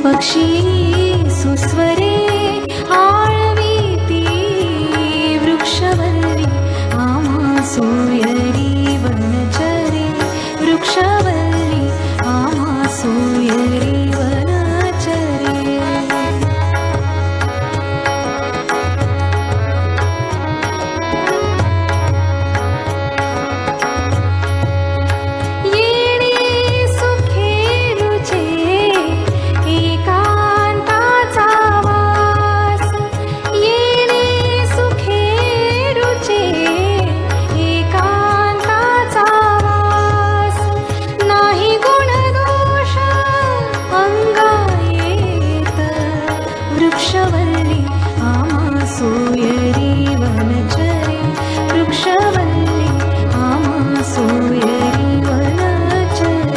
पक्षी सुस्वरे आळवीती वृक्षवल्ली आम्हा सोयरी वनचरे वृक्षवल्ली आम्हा सोयरी वनचरे येणे सुखेरुचे एकांताचा वास येणे सुखेरुचे एकांताचा वास नाही गुणदोष अंगा येत वृक्षवल्ली आम्हा सोयरी वनचरे वृक्षवल्ली आम्हा सोयरी वनचरे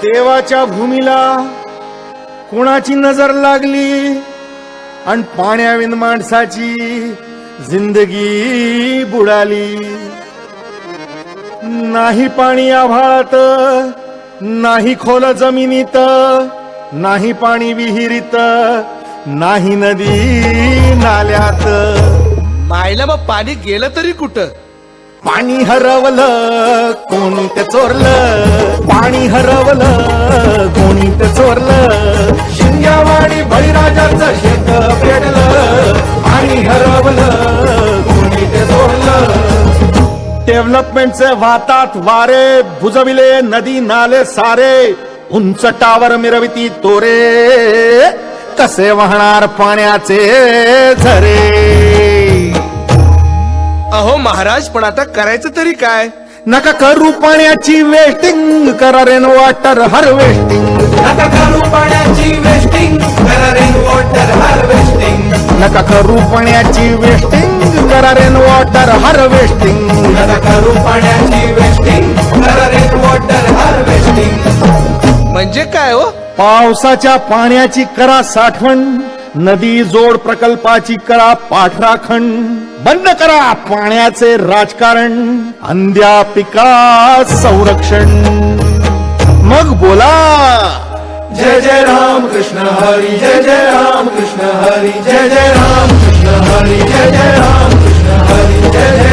देवाच्या भूमीला कोणाची नजर लागली आणि पाण्याविन माणसाची जिंदगी बुडाली. नाही पाणी आभाळात, नाही खोल जमिनीत, नाही पाणी विहिरीत, नाही नदी नाल्यात. मायला मग पाणी गेलं तरी कुठं? पाणी हरवलं कोणी ते चोरलं, पाणी हरवलं कोणी ते चोरलं. शिंग्यावाडी बळीराजाचं शेत पेटलं, पाणी हरवलं कोणी ते चोरलं. डेव्हलपमेंटचे वाहतात वारे, बुजविले नदी नाले सारे, उंच टावर मिरविती तोरे, कसे वाहणार पाण्याचे झरे. अहो महाराज, पण आता करायचं तरी काय? नका करू पाण्याची वेस्टिंग, करा रेन वॉटर हार्वेस्टिंग. नका करू पाण्याची वेस्टिंग, करा रेन वॉटर हार्वेस्टिंग. नका करू पाण्याची वेस्टिंग, करा रेन वॉटर हार्वेस्टिंग. नका करू पाण्याची वेस्टिंग, करा रेन वॉटर हार्वेस्टिंग. म्हणजे काय हो? पावसाच्या पाण्याची करा साठवण, नदी जोड प्रकल्पाची करा पाठराखण. बंद करा पाण्याचे राजकारण, अंध्या पिका संरक्षण. मग बोला जय जय राम कृष्ण हरी, जय जय राम कृष्ण हरी, जय जय राम कृष्ण हरी, जय जय राम कृष्ण हरी, जय जय